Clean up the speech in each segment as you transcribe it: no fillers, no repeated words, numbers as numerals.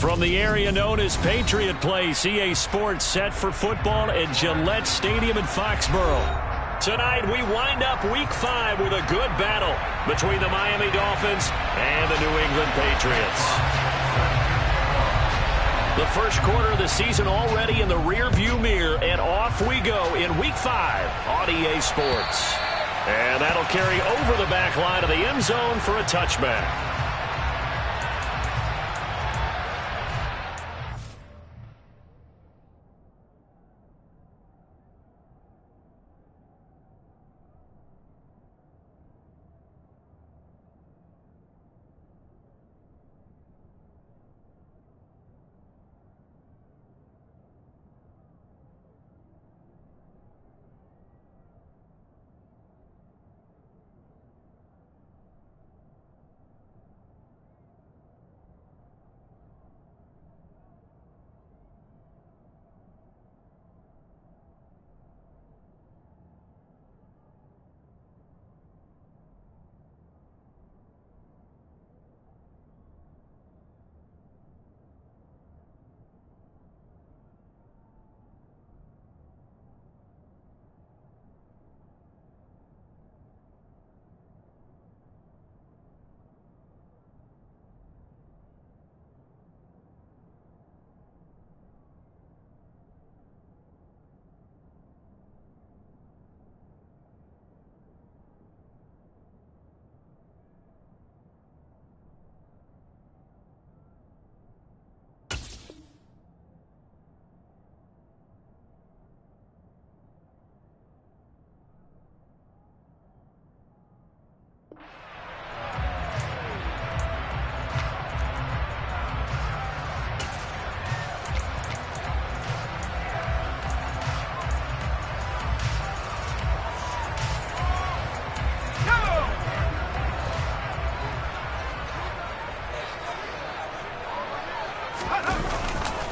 From the area known as Patriot Place, EA Sports set for football at Gillette Stadium in Foxborough. Tonight, we wind up Week 5 with a good battle between the Miami Dolphins and the New England Patriots. The first quarter of the season already in the rearview mirror, and off we go in Week 5 on EA Sports. And that'll carry over the back line of the end zone for a touchback.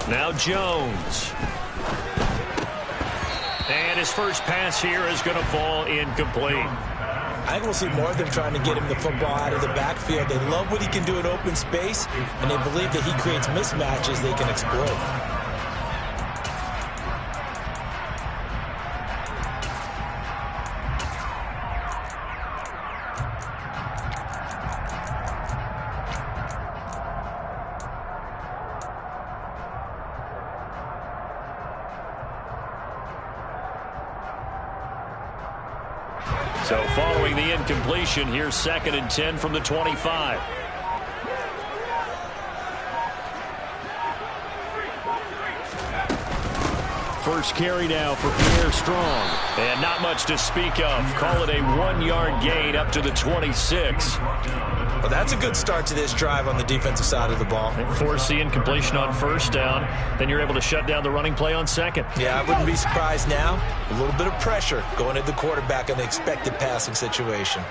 Now Jones. And his first pass here is going to fall incomplete. I think we'll see more of them trying to get him the football out of the backfield. They love what he can do in open space, and they believe that he creates mismatches they can exploit. So following the incompletion, here's 2nd and 10 from the 25. First carry now for Pierre Strong. And not much to speak of. Call it a 1-yard gain up to the 26. Well, that's a good start to this drive on the defensive side of the ball. Force the incompletion on first down. Then you're able to shut down the running play on second. Yeah, I wouldn't be surprised now. A little bit of pressure going at the quarterback in the expected passing situation.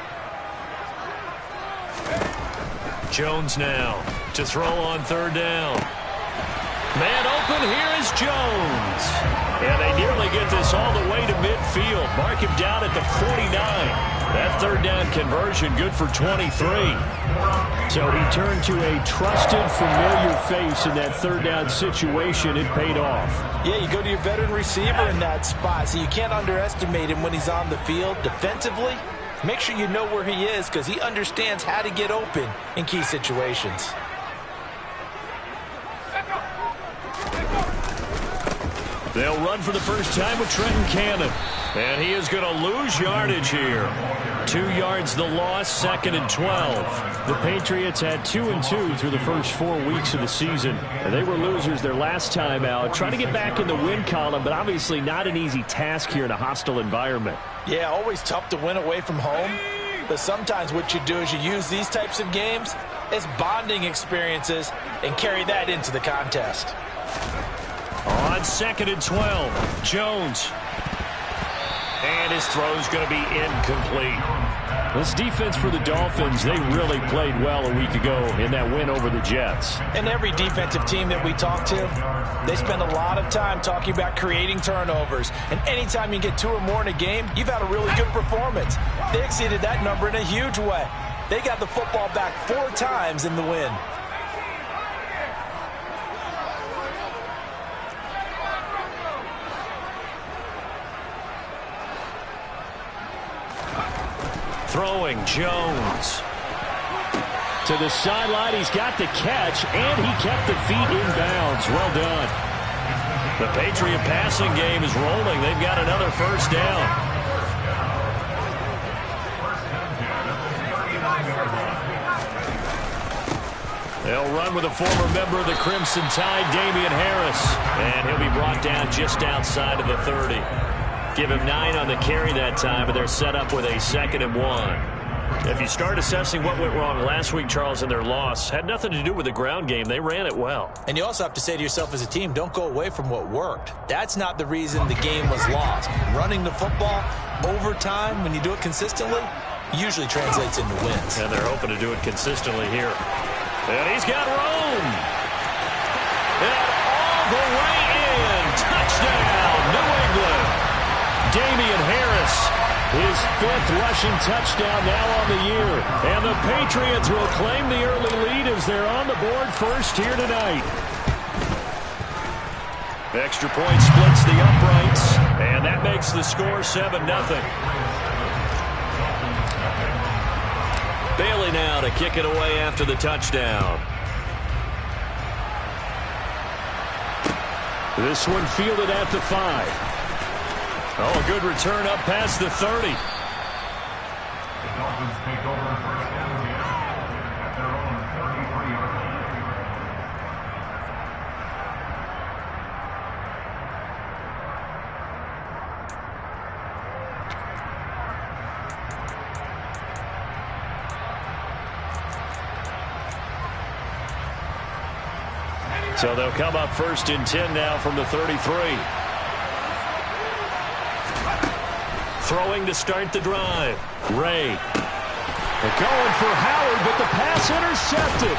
Jones now to throw on 3rd down. Man open, here is Jones. And they nearly get this all the way to midfield. Mark him down at the 49. That 3rd down conversion good for 23. So he turned to a trusted, familiar face in that 3rd down situation. It paid off. Yeah, you go to your veteran receiver in that spot, so you can't underestimate him when he's on the field. Defensively, make sure you know where he is because he understands how to get open in key situations. They'll run for the first time with Trenton Cannon. And he is going to lose yardage here. 2 yards the loss, 2nd and 12. The Patriots had 2-2 through the first 4 weeks of the season. And they were losers their last time out. Trying to get back in the win column, but obviously not an easy task here in a hostile environment. Yeah, always tough to win away from home. But sometimes what you do is you use these types of games as bonding experiences and carry that into the contest. On 2nd and 12, Jones. And his throw's going to be incomplete. This defense for the Dolphins, they really played well a week ago in that win over the Jets. And every defensive team that we talk to, they spend a lot of time talking about creating turnovers. And anytime you get 2 or more in a game, you've had a really good performance. They exceeded that number in a huge way. They got the football back 4 times in the win. Throwing, Jones. To the sideline, he's got the catch, and he kept the feet in bounds. Well done. The Patriot passing game is rolling. They've got another first down. They'll run with a former member of the Crimson Tide, Damian Harris. And he'll be brought down just outside of the 30. Give him 9 on the carry that time, but they're set up with a 2nd and 1. If you start assessing what went wrong last week, Charles, in their loss, had nothing to do with the ground game. They ran it well. And you also have to say to yourself as a team, don't go away from what worked. That's not the reason the game was lost. Running the football over time, when you do it consistently, usually translates into wins. And they're hoping to do it consistently here. And he's got room. And all the way in. Touchdown, New England. Damian Harris, his 5th rushing touchdown now on the year. And the Patriots will claim the early lead as they're on the board first here tonight. Extra point splits the uprights, and that makes the score 7-0. Bailey now to kick it away after the touchdown. This one fielded at the 5. Oh, a good return up past the 30. The Dolphins take over first down at their own 33-yard line. So they'll come up 1st and 10 now from the 33. Throwing to start the drive. Ray. They're going for Howard, but the pass intercepted.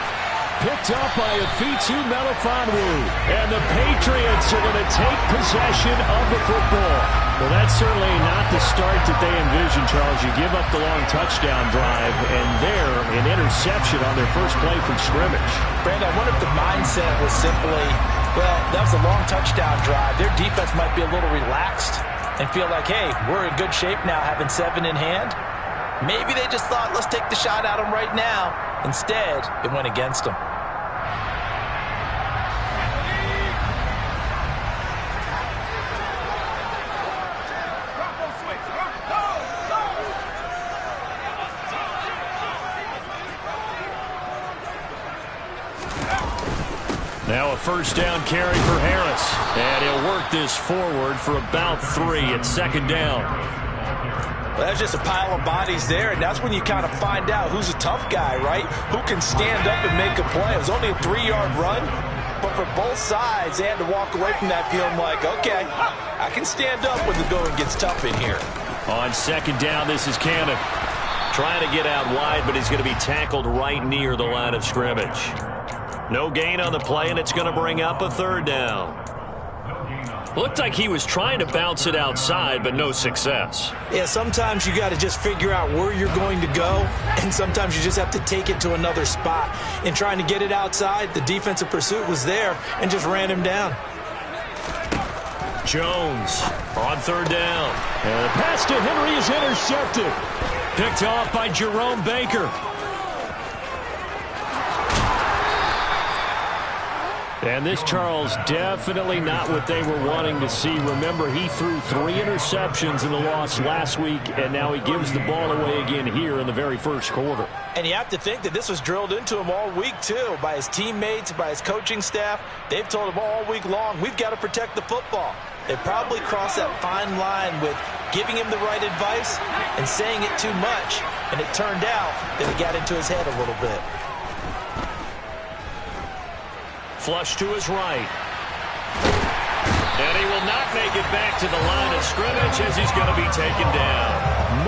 Picked up by Afitu Melifonwu. And the Patriots are going to take possession of the football. Well, that's certainly not the start that they envisioned, Charles. You give up the long touchdown drive, and there, an interception on their first play from scrimmage. Brandon, I wonder if the mindset was simply, well, that was a long touchdown drive. Their defense might be a little relaxed and feel like, hey, we're in good shape now having 7 in hand. Maybe they just thought, let's take the shot at them right now. Instead, it went against them. Now a first down carry for Harris. And he'll work this forward for about 3 at 2nd down. Well, that's just a pile of bodies there, and that's when you kind of find out who's a tough guy, right? Who can stand up and make a play. It was only a 3-yard run, but for both sides, they had to walk away from that feeling like, okay, I can stand up when the going gets tough in here. On 2nd down, this is Cannon. Trying to get out wide, but he's going to be tackled right near the line of scrimmage. No gain on the play, and it's going to bring up a 3rd down. Looked like he was trying to bounce it outside, but no success. Yeah, sometimes you got to just figure out where you're going to go, and sometimes you just have to take it to another spot. In trying to get it outside, the defensive pursuit was there and just ran him down. Jones on 3rd down. And the pass to Henry is intercepted. Picked off by Jerome Baker. And this, Charles, definitely not what they were wanting to see. Remember, he threw 3 interceptions in the loss last week, and now he gives the ball away again here in the very first quarter. And you have to think that this was drilled into him all week, too, by his teammates, by his coaching staff. They've told him all week long, we've got to protect the football. They probably crossed that fine line with giving him the right advice and saying it too much. And it turned out that it got into his head a little bit. Flush to his right. And he will not make it back to the line of scrimmage as he's going to be taken down.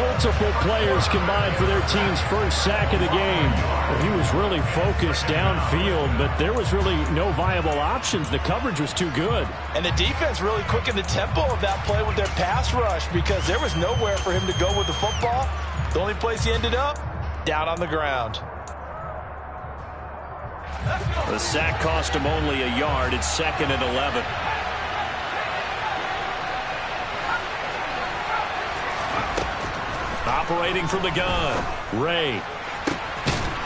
Multiple players combined for their team's first sack of the game. He was really focused downfield, but there was really no viable options. The coverage was too good. And the defense really quickened the tempo of that play with their pass rush because there was nowhere for him to go with the football. The only place he ended up, down on the ground. The sack cost him only a yard. It's 2nd and 11. Operating from the gun. Ray.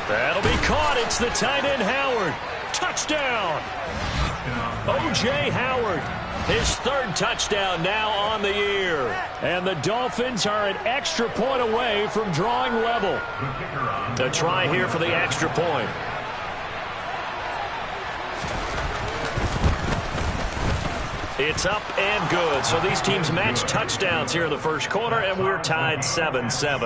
That'll be caught. It's the tight end, Howard. Touchdown. O.J. Howard. His third touchdown now on the year. And the Dolphins are an extra point away from drawing level. The try here for the extra point. It's up and good. So these teams match touchdowns here in the first quarter, and we're tied 7-7.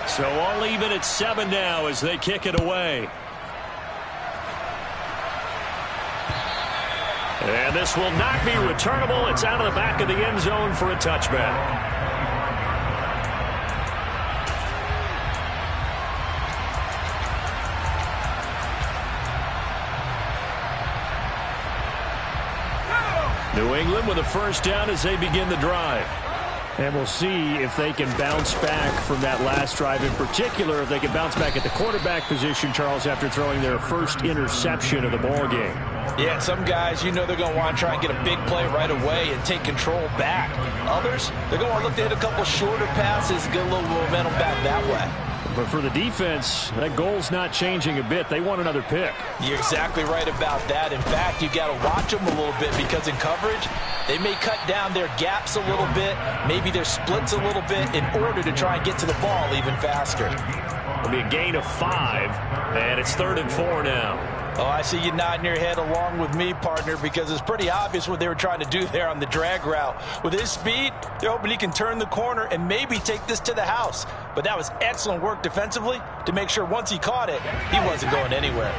So all even at 7 now as they kick it away. And this will not be returnable. It's out of the back of the end zone for a touchback. New England with a first down as they begin the drive. And we'll see if they can bounce back from that last drive, in particular if they can bounce back at the quarterback position, Charles, after throwing their first interception of the ball game. Yeah, some guys, you know they're going to want to try and get a big play right away and take control back. Others, they're going to look to hit a couple shorter passes, get a little momentum back that way. But for the defense, that goal's not changing a bit. They want another pick. You're exactly right about that. In fact, you got to watch them a little bit because in coverage, they may cut down their gaps a little bit, maybe their splits a little bit in order to try and get to the ball even faster. It'll be a gain of 5, and it's 3rd and 4 now. Oh, I see you nodding your head along with me, partner, because it's pretty obvious what they were trying to do there on the drag route. With his speed, they're hoping he can turn the corner and maybe take this to the house. But that was excellent work defensively to make sure once he caught it, he wasn't going anywhere.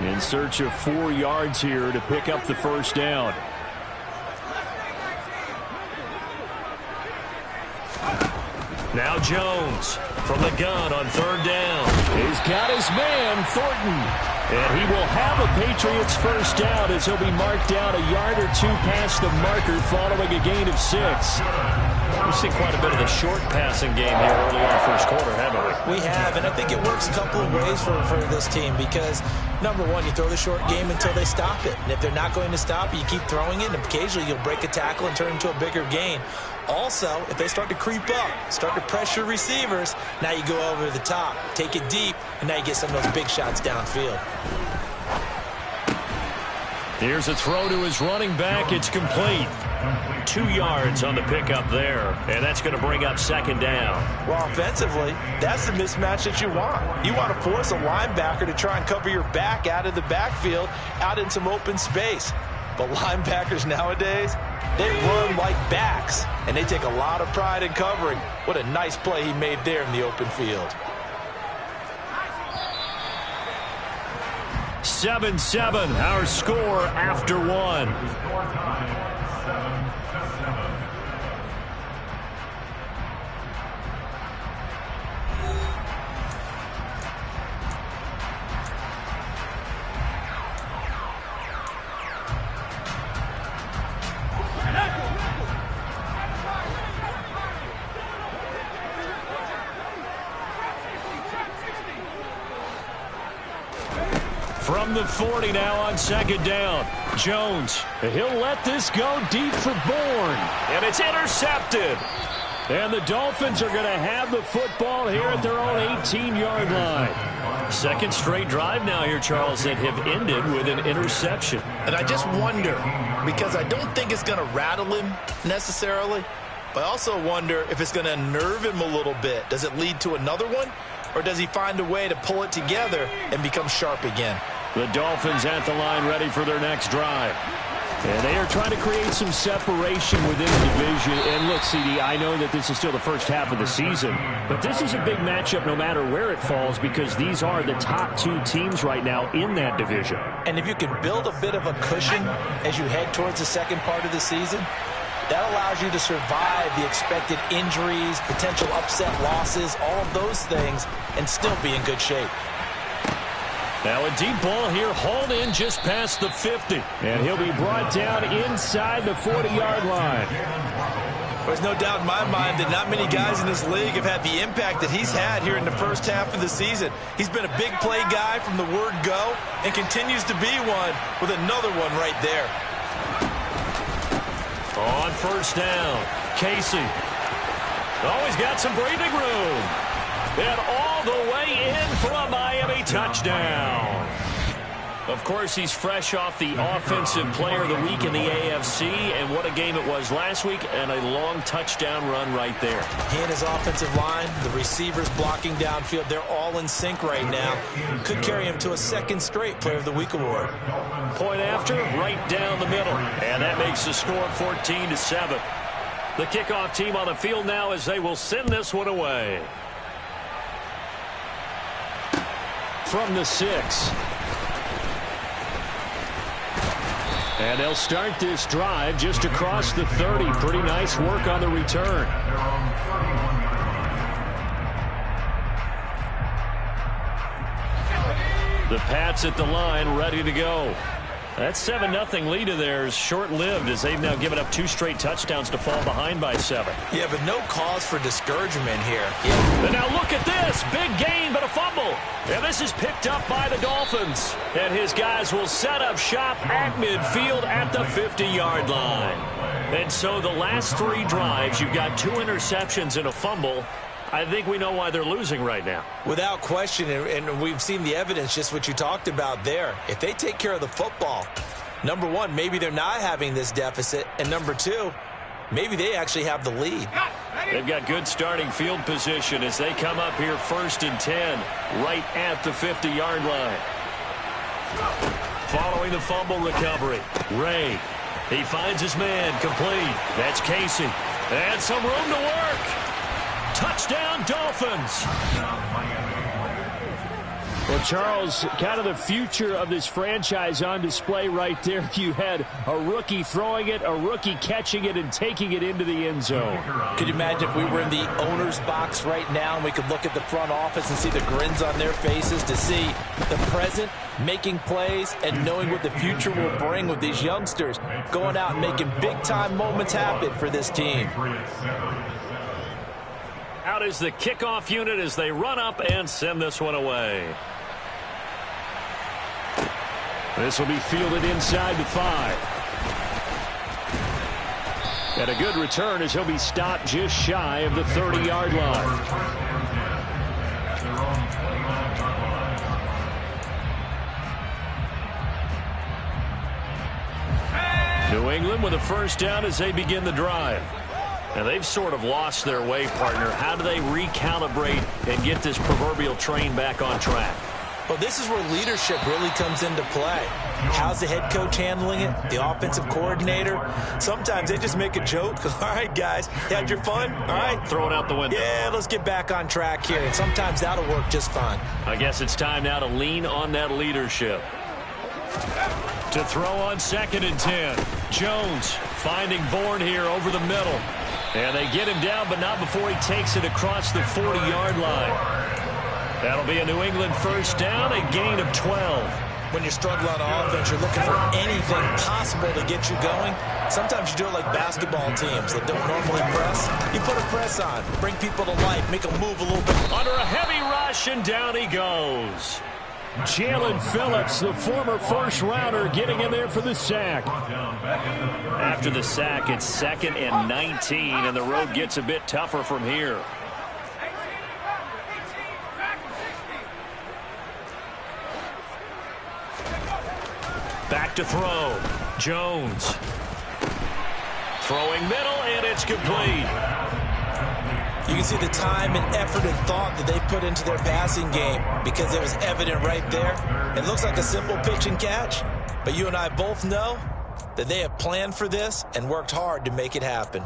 In search of 4 yards here to pick up the first down. Now Jones from the gun on 3rd down. He's got his man, Thornton. And he will have a Patriots first down as he'll be marked down a yard or 2 past the marker following a gain of 6. We've seen quite a bit of the short passing game here early in the first quarter, haven't we? We have, and I think it works a couple of ways for this team because, number one, you throw the short game until they stop it. And if they're not going to stop it, you keep throwing it, and occasionally you'll break a tackle and turn it into a bigger gain. Also, if they start to creep up, start to pressure receivers, now you go over the top, take it deep, and now you get some of those big shots downfield. Here's a throw to his running back. It's complete. 2 yards on the pickup there, and that's going to bring up 2nd down. Well, offensively, that's the mismatch that you want. You want to force a linebacker to try and cover your back out of the backfield, out in some open space. But linebackers nowadays, they run like backs, and they take a lot of pride in covering. What a nice play he made there in the open field. 7-7, our score after 1. From the 40 now on 2nd down. Jones, he'll let this go deep for Bourne. And it's intercepted. And the Dolphins are going to have the football here at their own 18-yard line. Second straight drive now here, Charles, that have ended with an interception. And I just wonder, because I don't think it's going to rattle him necessarily, but I also wonder if it's going to unnerve him a little bit. Does it lead to another one? Or does he find a way to pull it together and become sharp again? The Dolphins at the line ready for their next drive. And they are trying to create some separation within the division. And look, CD, I know that this is still the first half of the season, but this is a big matchup no matter where it falls because these are the top 2 teams right now in that division. And if you can build a bit of a cushion as you head towards the second part of the season, that allows you to survive the expected injuries, potential upset losses, all of those things, and still be in good shape. Now a deep ball here, hauled in just past the 50. And he'll be brought down inside the 40-yard line. There's no doubt in my mind that not many guys in this league have had the impact that he's had here in the first half of the season. He's been a big play guy from the word go and continues to be one with another one right there. On first down, Casey. Oh, he's got some breathing room. And all the way in for a Miami touchdown. Of course, he's fresh off the Offensive Player of the Week in the AFC, and what a game it was last week, and a long touchdown run right there. He and his offensive line, the receivers blocking downfield, they're all in sync right now. Could carry him to a second straight Player of the Week award. Point after, right down the middle, and that makes the score 14-7. The kickoff team on the field now as they will send this one away. From the 6. And they'll start this drive just across the 30. Pretty nice work on the return. The Pats at the line, ready to go. That 7-0 lead of theirs short-lived as they've now given up 2 straight touchdowns to fall behind by 7. Yeah, but no cause for discouragement here. And now look at this. Big gain, but a fumble. And this is picked up by the Dolphins. And his guys will set up shop at midfield at the 50-yard line. And so the last 3 drives, you've got 2 interceptions and a fumble. I think we know why they're losing right now. Without question, and we've seen the evidence, just what you talked about there. If they take care of the football, number one, maybe they're not having this deficit, and number 2, maybe they actually have the lead. They've got good starting field position as they come up here 1st and 10, right at the 50-yard line. Following the fumble recovery, Ray. He finds his man, complete. That's Casey. And some room to work. Touchdown, Dolphins. Well, Charles, kind of the future of this franchise on display right there. You had a rookie throwing it, a rookie catching it, and taking it into the end zone. Could you imagine if we were in the owner's box right now and we could look at the front office and see the grins on their faces to see the present making plays and knowing what the future will bring with these youngsters going out and making big-time moments happen for this team. Out is the kickoff unit as they run up and send this one away. This will be fielded inside the 5. And a good return as he'll be stopped just shy of the 30-yard line. New England with a first down as they begin the drive. And they've sort of lost their way, partner. How do they recalibrate and get this proverbial train back on track? Well, this is where leadership really comes into play. How's the head coach handling it? The offensive coordinator? Sometimes they just make a joke. All right, guys, had your fun? All right. Throw it out the window. Yeah, let's get back on track here. And sometimes that'll work just fine. I guess it's time now to lean on that leadership. To throw on 2nd and 10. Jones finding Bourne here over the middle. And they get him down, but not before he takes it across the 40-yard line. That'll be a New England first down, a gain of 12. When you're struggling on offense, you're looking for anything possible to get you going. Sometimes you do it like basketball teams that don't normally press. You put a press on, bring people to life, make them move a little bit. Under a heavy rush, and down he goes. Jalen Phillips, the former first-rounder, getting in there for the sack. After the sack, it's 2nd and 19, and the road gets a bit tougher from here. Back to throw. Jones. Throwing middle, and it's complete. You can see the time and effort and thought that they put into their passing game because it was evident right there. It looks like a simple pitch and catch, but you and I both know that they have planned for this and worked hard to make it happen.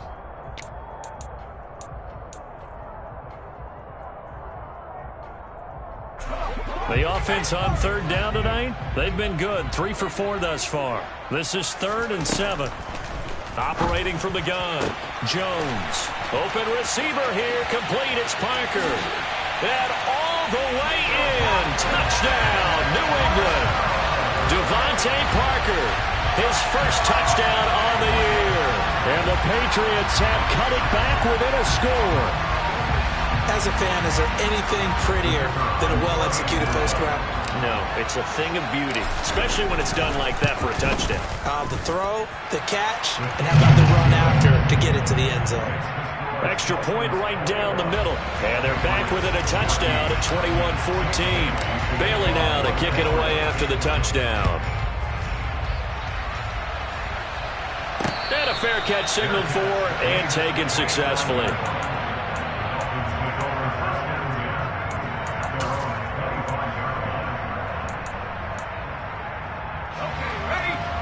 The offense on 3rd down tonight, they've been good. 3 for 4 thus far. This is 3rd and 7. Operating from the gun, Jones. Open receiver here, complete, it's Parker. And all the way in, touchdown, New England. Devontae Parker, his first touchdown on the year. And the Patriots have cut it back within a score. As a fan, is there anything prettier than a well-executed post route? No, it's a thing of beauty, especially when it's done like that for a touchdown. The throw, the catch, and how about the run after to get it to the end zone? Extra point right down the middle. And they're back within a touchdown at 21-14. Bailey now to kick it away after the touchdown. And a fair catch signaled for and taken successfully.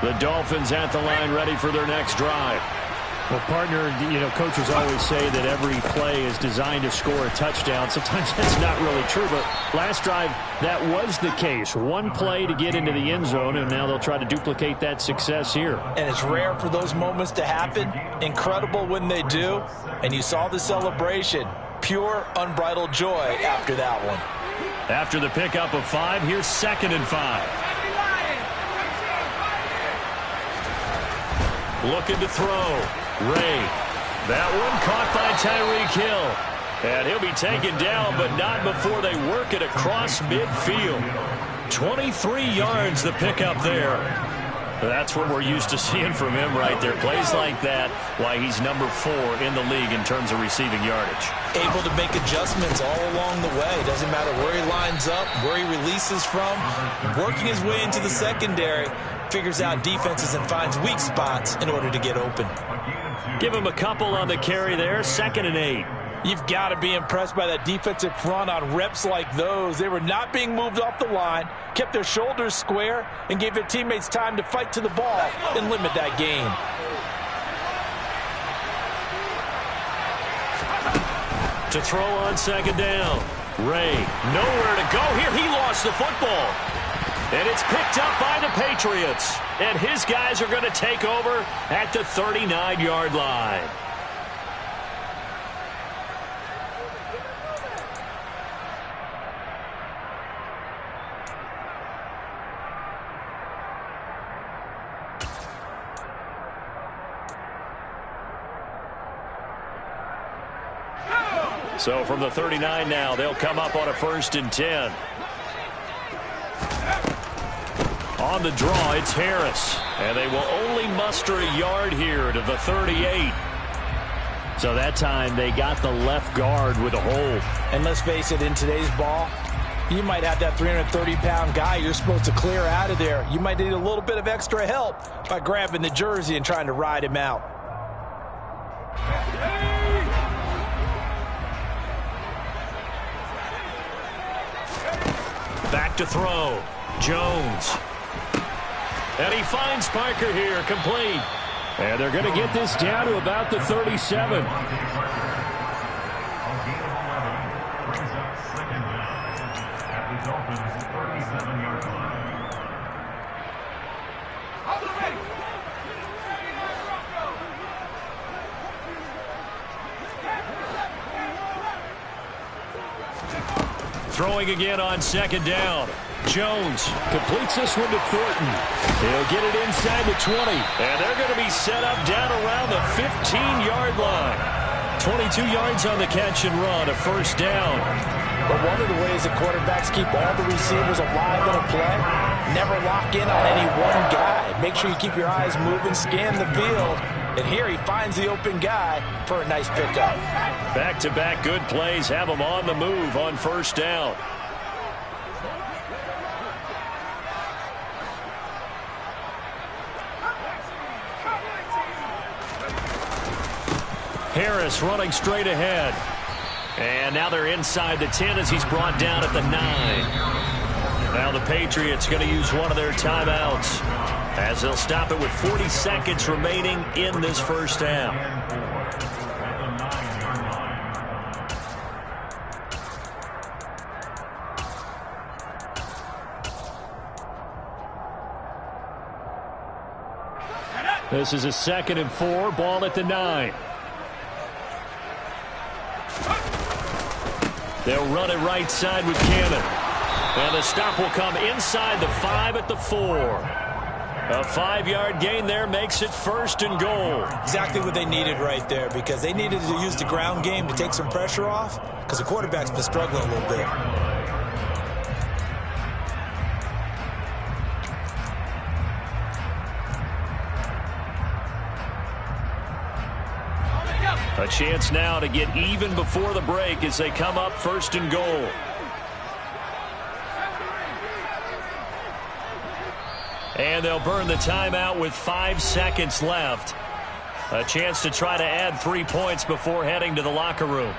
The Dolphins at the line ready for their next drive. Well, partner, coaches always say that every play is designed to score a touchdown. Sometimes that's not really true, but last drive, that was the case. One play to get into the end zone, and now they'll try to duplicate that success here. And it's rare for those moments to happen. Incredible when they do. And you saw the celebration. Pure, unbridled joy after that one. After the pickup of 5, here's 2nd and 5. Looking to throw. Ray. That one caught by Tyreek Hill. And he'll be taken down, but not before they work it across midfield. 23 yards the pickup there. That's what we're used to seeing from him right there. Plays like that, why he's number 4 in the league in terms of receiving yardage. Able to make adjustments all along the way. Doesn't matter where he lines up, where he releases from. Working his way into the secondary. Figures out defenses and finds weak spots in order to get open. Give him a couple on the carry there. 2nd and 8. You've got to be impressed by that defensive front on reps like those. They were not being moved off the line, kept their shoulders square, and gave their teammates time to fight to the ball and limit that gain. To throw on 2nd down. Ray, nowhere to go here. He lost the football. And it's picked up by the Patriots. And his guys are going to take over at the 39-yard line. So from the 39 now, they'll come up on a 1st and 10. On the draw, it's Harris. And they will only muster a yard here to the 38. So that time they got the left guard with a hold. And let's face it, in today's ball, you might have that 330-pound guy you're supposed to clear out of there. You might need a little bit of extra help by grabbing the jersey and trying to ride him out. Back to throw. Jones. And he finds Parker here, complete. And they're going to get this down to about the 37. Throwing again on 2nd down. Jones completes this one to Thornton. He'll get it inside the 20. And they're going to be set up down around the 15-yard line. 22 yards on the catch and run, a 1st down. But one of the ways that quarterbacks keep all the receivers alive in a play, never lock in on any one guy. Make sure you keep your eyes moving, scan the field. And here he finds the open guy for a nice pickup. Back-to-back good plays have him on the move on 1st down. Harris running straight ahead. And now they're inside the 10 as he's brought down at the 9. Now the Patriots going to use one of their timeouts as they'll stop it with 40 seconds remaining in this 1st half. This is a 2nd and 4, ball at the 9. They'll run it right side with Cannon. And the stop will come inside the 5 at the 4. A 5-yard gain there makes it 1st and goal. Exactly what they needed right there, because they needed to use the ground game to take some pressure off, because the quarterback's been struggling a little bit. A chance now to get even before the break as they come up 1st and goal. And they'll burn the timeout with 5 seconds left. A chance to try to add 3 points before heading to the locker room.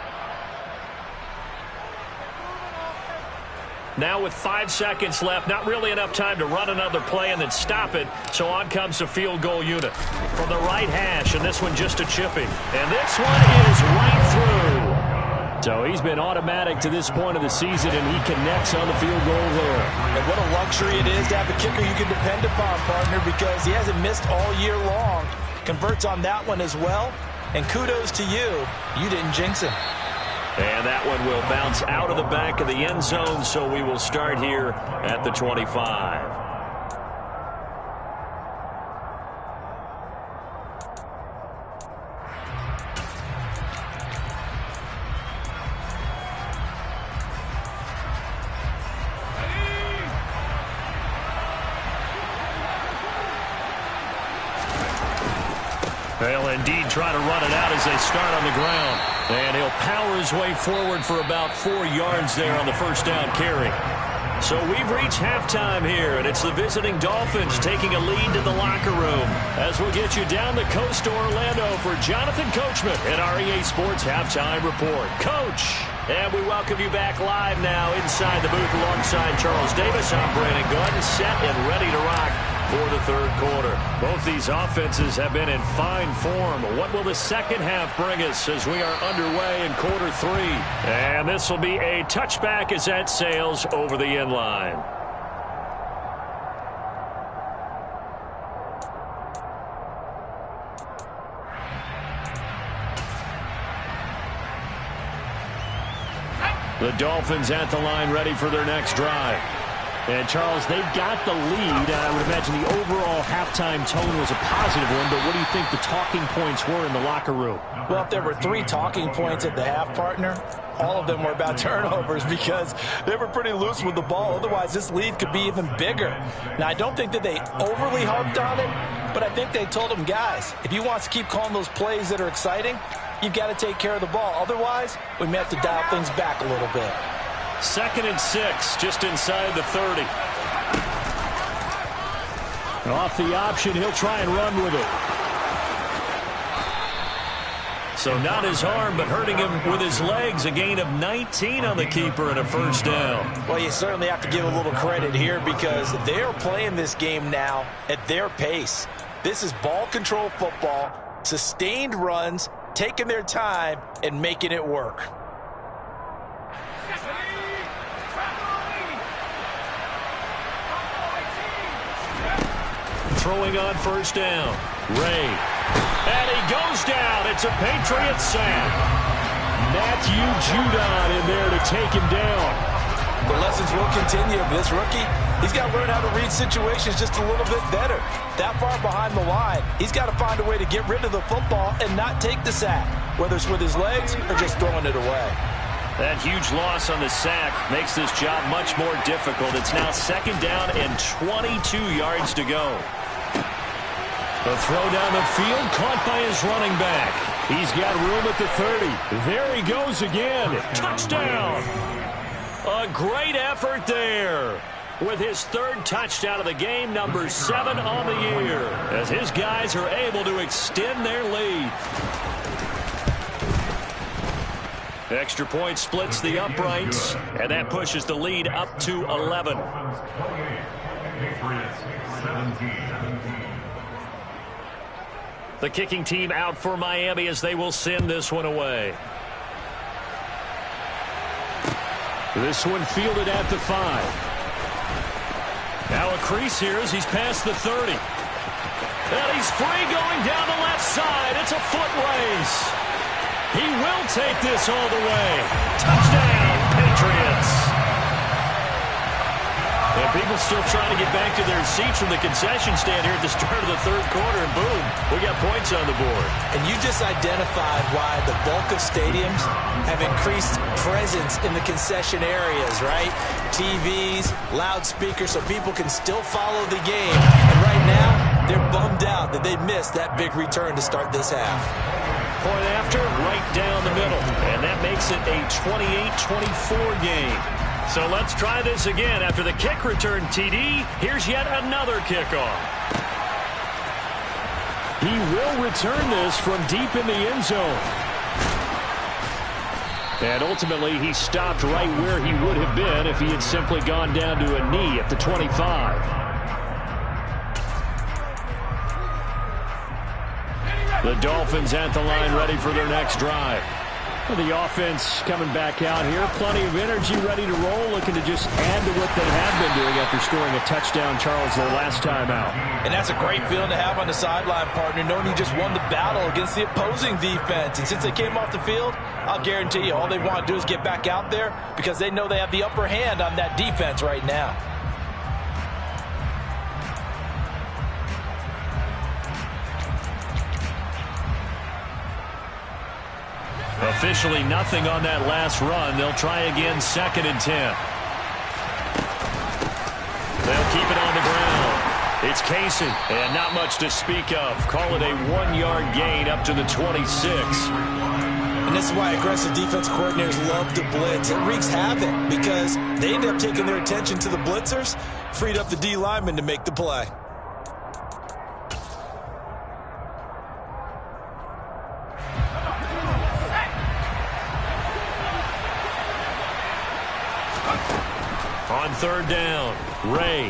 Now with 5 seconds left, not really enough time to run another play and then stop it. So on comes the field goal unit from the right hash, and this one just a chipping. And this one is right through. So he's been automatic to this point of the season, and he connects on the field goal there. And what a luxury it is to have a kicker you can depend upon, partner, because he hasn't missed all year long. Converts on that one as well. And kudos to you. You didn't jinx him. And that one will bounce out of the back of the end zone, so we will start here at the 25. They'll indeed try to run it out as they start on the ground. And he'll power his way forward for about 4 yards there on the 1st down carry. So we've reached halftime here, and it's the visiting Dolphins taking a lead to the locker room. As we'll get you down the coast to Orlando for Jonathan Coachman at our EA Sports Halftime Report. Coach, and we welcome you back live now inside the booth alongside Charles Davis. I'm Brandon Gordon, set and ready to rock for the 3rd quarter. Both these offenses have been in fine form. What will the second half bring us as we are underway in quarter 3? And this will be a touchback as that sails over the end line. The Dolphins at the line ready for their next drive. And, Charles, they've got the lead. I would imagine the overall halftime tone was a positive one, but what do you think the talking points were in the locker room? Well, if there were 3 talking points at the half, partner, all of them were about turnovers because they were pretty loose with the ball. Otherwise, this lead could be even bigger. Now, I don't think that they overly harped on it, but I think they told them, guys, if you want to keep calling those plays that are exciting, you've got to take care of the ball. Otherwise, we may have to dial things back a little bit. 2nd and 6, just inside the 30. And off the option, he'll try and run with it. So not his arm, but hurting him with his legs. A gain of 19 on the keeper and a 1st down. Well, you certainly have to give a little credit here because they're playing this game now at their pace. This is ball control football, sustained runs, taking their time, and making it work. Throwing on 1st down. Ray. And he goes down. It's a Patriot sack. Matthew Judon in there to take him down. The lessons will continue. This rookie, he's got to learn how to read situations just a little bit better. That far behind the line, he's got to find a way to get rid of the football and not take the sack, whether it's with his legs or just throwing it away. That huge loss on the sack makes this job much more difficult. It's now 2nd down and 22 yards to go. The throw down the field caught by his running back. He's got room at the 30. There he goes again. Touchdown. A great effort there. With his 3rd touchdown of the game, number 7 on the year. As his guys are able to extend their lead. Extra point splits the uprights, and that pushes the lead up to 11. The kicking team out for Miami as they will send this one away. This one fielded at the 5. Now a crease here as he's past the 30. And he's free going down the left side. It's a foot race. He will take this all the way. Touchdown, Patriots. And people still trying to get back to their seats from the concession stand here at the start of the third quarter, and boom, we got points on the board. And you just identified why the bulk of stadiums have increased presence in the concession areas, right? TVs, loudspeakers, so people can still follow the game. And right now, they're bummed out that they missed that big return to start this half. Point after, right down the middle. And that makes it a 28-24 game. So let's try this again. After the kick return TD, here's yet another kickoff. He will return this from deep in the end zone. And ultimately, he stopped right where he would have been if he had simply gone down to a knee at the 25. The Dolphins at the line, ready for their next drive. Well, the offense coming back out here. Plenty of energy, ready to roll, looking to just add to what they have been doing after scoring a touchdown, Charles, their last time out. And that's a great feeling to have on the sideline, partner, knowing you just won the battle against the opposing defense. And since they came off the field, I'll guarantee you all they want to do is get back out there because they know they have the upper hand on that defense right now. Officially nothing on that last run. They'll try again, 2nd and 10. They'll keep it on the ground. It's Casey, and not much to speak of. Call it a 1-yard gain up to the 26. And this is why aggressive defense coordinators love to blitz. It wreaks havoc because they end up taking their attention to the blitzers, freed up the D lineman to make the play. On 3rd down, Ray.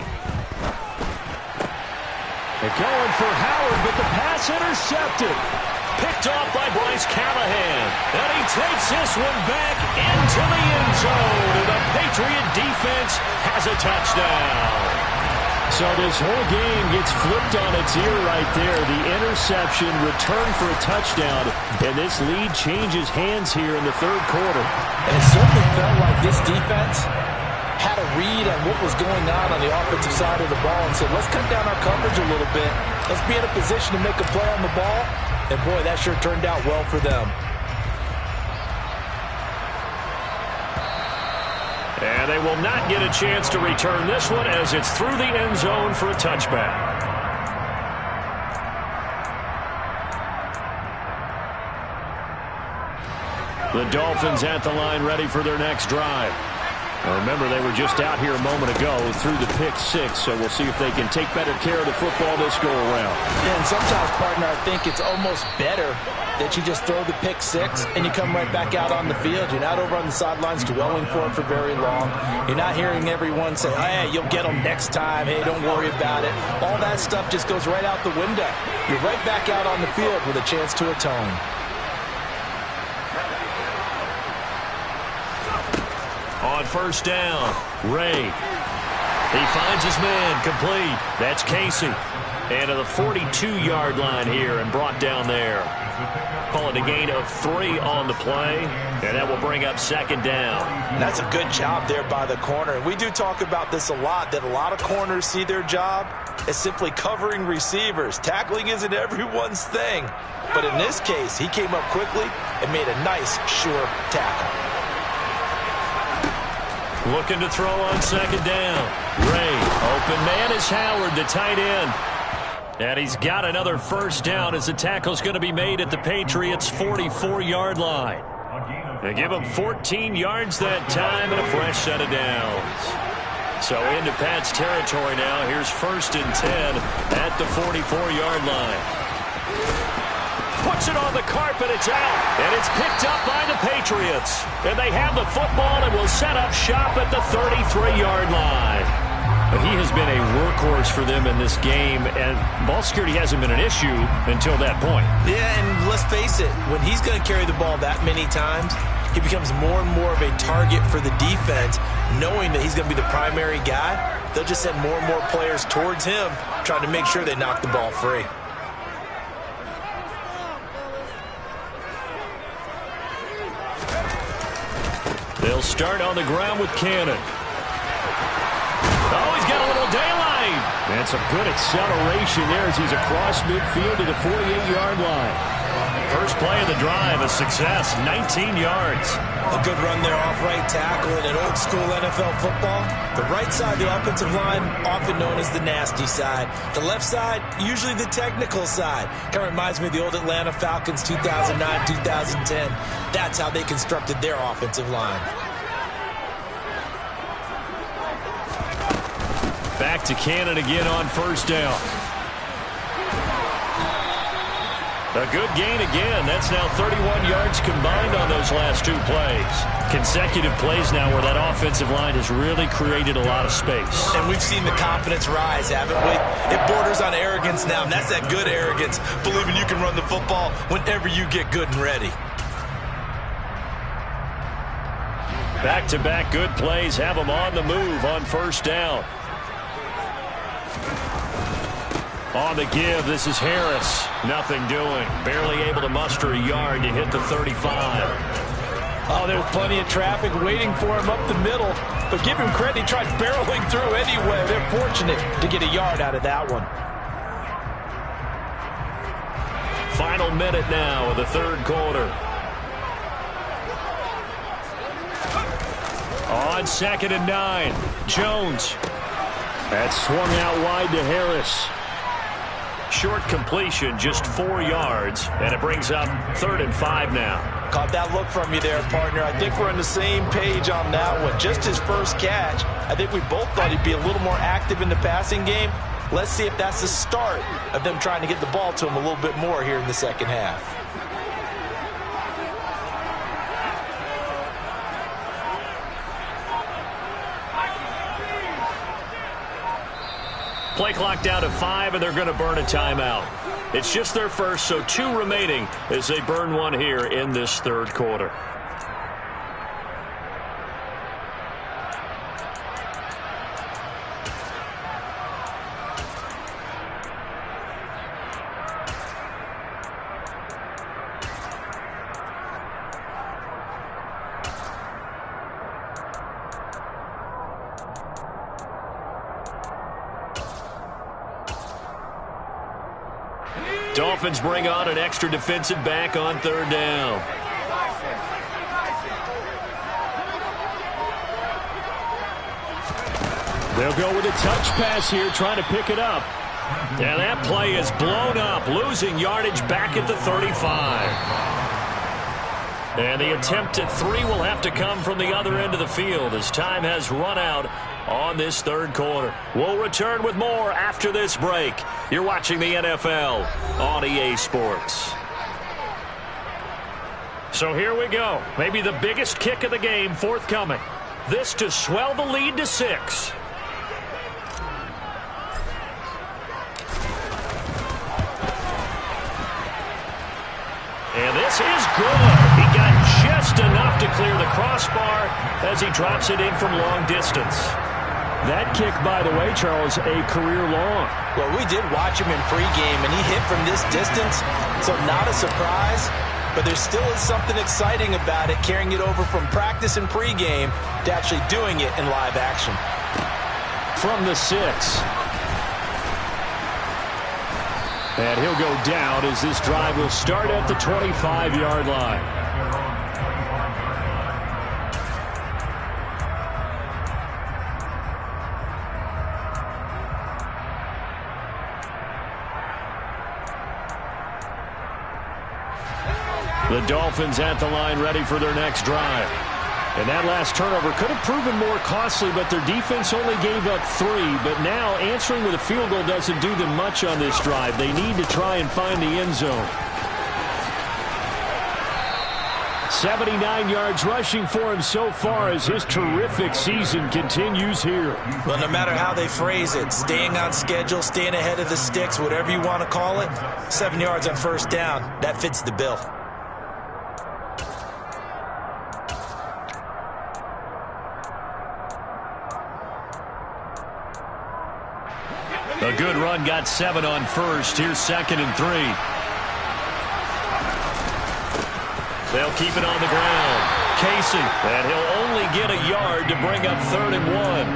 They're going for Howard, but the pass intercepted. Picked off by Bryce Callahan. And he takes this one back into the end zone. And the Patriot defense has a touchdown. So this whole game gets flipped on its ear right there. The interception, return for a touchdown, and this lead changes hands here in the 3rd quarter. And it certainly felt like this defense had a read on what was going on the offensive side of the ball and said, let's cut down our coverage a little bit. Let's be in a position to make a play on the ball. And, boy, that sure turned out well for them. And they will not get a chance to return this one as it's through the end zone for a touchback. The Dolphins at the line, ready for their next drive. Now remember, they were just out here a moment ago through the pick 6, so we'll see if they can take better care of the football this go-around. Yeah, and sometimes, partner, I think it's almost better that you just throw the pick 6 and you come right back out on the field. You're not over on the sidelines dwelling for it for very long. You're not hearing everyone say, hey, you'll get them next time. Hey, don't worry about it. All that stuff just goes right out the window. You're right back out on the field with a chance to atone. On 1st down, Ray. He finds his man, complete. That's Casey. And to the 42-yard line here and brought down there. Call it a gain of 3 on the play, and that will bring up 2nd down. That's a good job there by the corner. And we do talk about this a lot, that a lot of corners see their job as simply covering receivers. Tackling isn't everyone's thing. But in this case, he came up quickly and made a nice, sure tackle. Looking to throw on 2nd down. Ray, open man is Howard, the tight end. And he's got another 1st down as the tackle's going to be made at the Patriots' 44-yard line. They give him 14 yards that time and a fresh set of downs. So into Pat's territory now. Here's 1st and 10 at the 44-yard line. Puts it on the carpet, it's out, and it's picked up by the Patriots. And they have the football and will set up shop at the 33-yard line. But he has been a workhorse for them in this game, and ball security hasn't been an issue until that point. Yeah, and let's face it, when he's going to carry the ball that many times, he becomes more and more of a target for the defense, knowing that he's going to be the primary guy. They'll just send more and more players towards him, trying to make sure they knock the ball free. They'll start on the ground with Cannon. Oh, he's got a little daylight. And some good acceleration there as he's across midfield to the 48-yard line. First play of the drive, a success, 19 yards. A good run there off right tackle in an old-school NFL football. The right side of the offensive line, often known as the nasty side. The left side, usually the technical side. Kind of reminds me of the old Atlanta Falcons 2009, 2010. That's how they constructed their offensive line. Back to Cannon again on first down. A good gain again. That's now 31 yards combined on those last two plays. Consecutive plays now where that offensive line has really created a lot of space. And we've seen the confidence rise, haven't we? It borders on arrogance now, and that's that good arrogance, believing you can run the football whenever you get good and ready. Back-to-back good plays have them on the move on first down. On the give, this is Harris. Nothing doing. Barely able to muster a yard to hit the 35. Oh, there's plenty of traffic waiting for him up the middle. But give him credit, he tried barreling through anyway. They're fortunate to get a yard out of that one. Final minute now of the third quarter. On 2nd and 9, Jones. That swung out wide to Harris. Short completion, just 4 yards, and it brings up 3rd and 5 now. Caught that look from you there, partner. I think we're on the same page on that one. Just his first catch. I think we both thought he'd be a little more active in the passing game. Let's see if that's the start of them trying to get the ball to him a little bit more here in the second half. Play clock down to 5, and they're going to burn a timeout. It's just their first, so 2 remaining as they burn one here in this third quarter. Dolphins bring on an extra defensive back on 3rd down. They'll go with a touch pass here, trying to pick it up. And that play is blown up, losing yardage back at the 35. And the attempt at 3 will have to come from the other end of the field as time has run out on this third quarter. We'll return with more after this break. You're watching the NFL on EA Sports. So here we go. Maybe the biggest kick of the game forthcoming. This to swell the lead to 6. And this is good. He got just enough to clear the crossbar as he drops it in from long distance. That kick, by the way, Charles, a career long. Well, we did watch him in pregame, and he hit from this distance, so not a surprise. But there still is something exciting about it, carrying it over from practice and pregame to actually doing it in live action. From the 6. And he'll go down as this drive will start at the 25-yard line. The Dolphins at the line ready for their next drive. And that last turnover could have proven more costly, but their defense only gave up 3. But now answering with a field goal doesn't do them much on this drive. They need to try and find the end zone. 79 yards rushing for him so far as his terrific season continues here. Well, no matter how they phrase it, staying on schedule, staying ahead of the sticks, whatever you want to call it, 7 yards on first down, that fits the bill. A good run, got 7 on first. Here's 2nd and 3. They'll keep it on the ground. Casey, and he'll only get a yard to bring up 3rd and 1.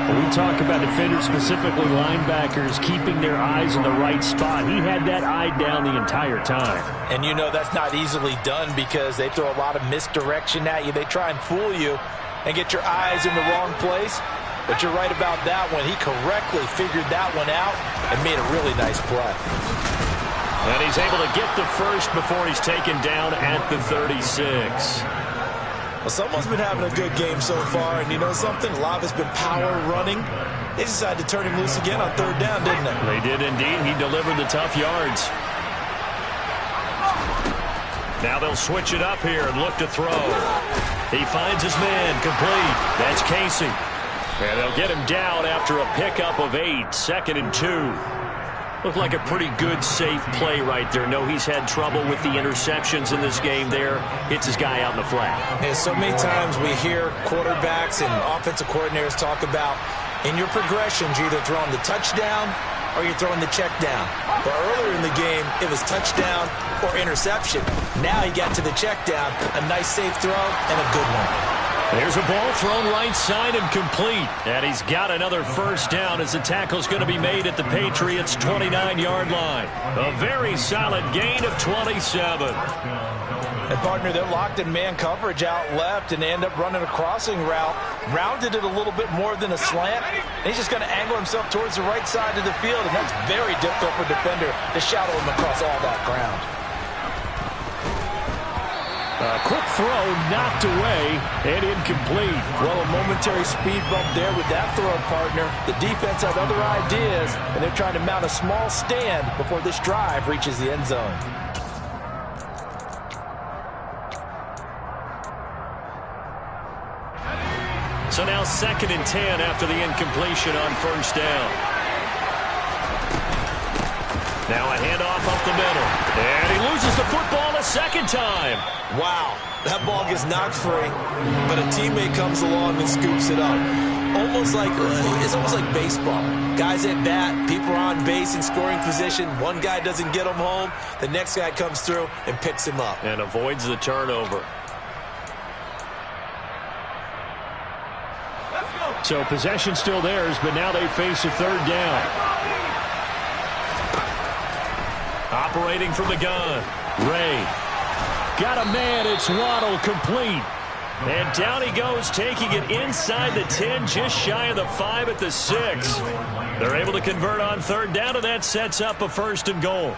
When we talk about defenders, specifically linebackers, keeping their eyes in the right spot, he had that eye down the entire time. And you know that's not easily done because they throw a lot of misdirection at you. They try and fool you and get your eyes in the wrong place. But you're right about that one. He correctly figured that one out and made a really nice play. And he's able to get the first before he's taken down at the 36. Well, someone's been having a good game so far, and you know something? A lot of it's been power running. They decided to turn him loose again on third down, didn't they? They did indeed. He delivered the tough yards. Now they'll switch it up here and look to throw. He finds his man complete. That's Casey. And they'll get him down after a pickup of 8, 2nd and 2. Looked like a pretty good, safe play right there. No, he's had trouble with the interceptions in this game there. Hits his guy out in the flat. Yeah, so many times we hear quarterbacks and offensive coordinators talk about in your progressions, you're either throwing the touchdown or you're throwing the check down. But earlier in the game, it was touchdown or interception. Now he got to the check down. A nice, safe throw and a good one. There's a ball thrown right side and complete. And he's got another first down as the tackle's going to be made at the Patriots' 29-yard line. A very solid gain of 27. And partner, they're locked in man coverage out left and they end up running a crossing route. Rounded it a little bit more than a slant. And he's just going to angle himself towards the right side of the field. And that's very difficult for a defender to shadow him across all that ground. A quick throw knocked away and incomplete. Well, a momentary speed bump there with that throw, partner. The defense had other ideas, and they're trying to mount a small stand before this drive reaches the end zone. So now 2nd and 10 after the incompletion on first down. Now a handoff up the middle. And he loses the football a second time. Wow, that ball gets knocked free, but a teammate comes along and scoops it up. It's almost like baseball. Guys at bat, people are on base in scoring position. One guy doesn't get him home. The next guy comes through and picks him up. And avoids the turnover. So possession still theirs, but now they face a third down. Operating from the gun. Ray. Got a man. It's Waddle, complete. And down he goes, taking it inside the 10, just shy of the 5 at the 6. They're able to convert on third down, and that sets up a 1st and goal.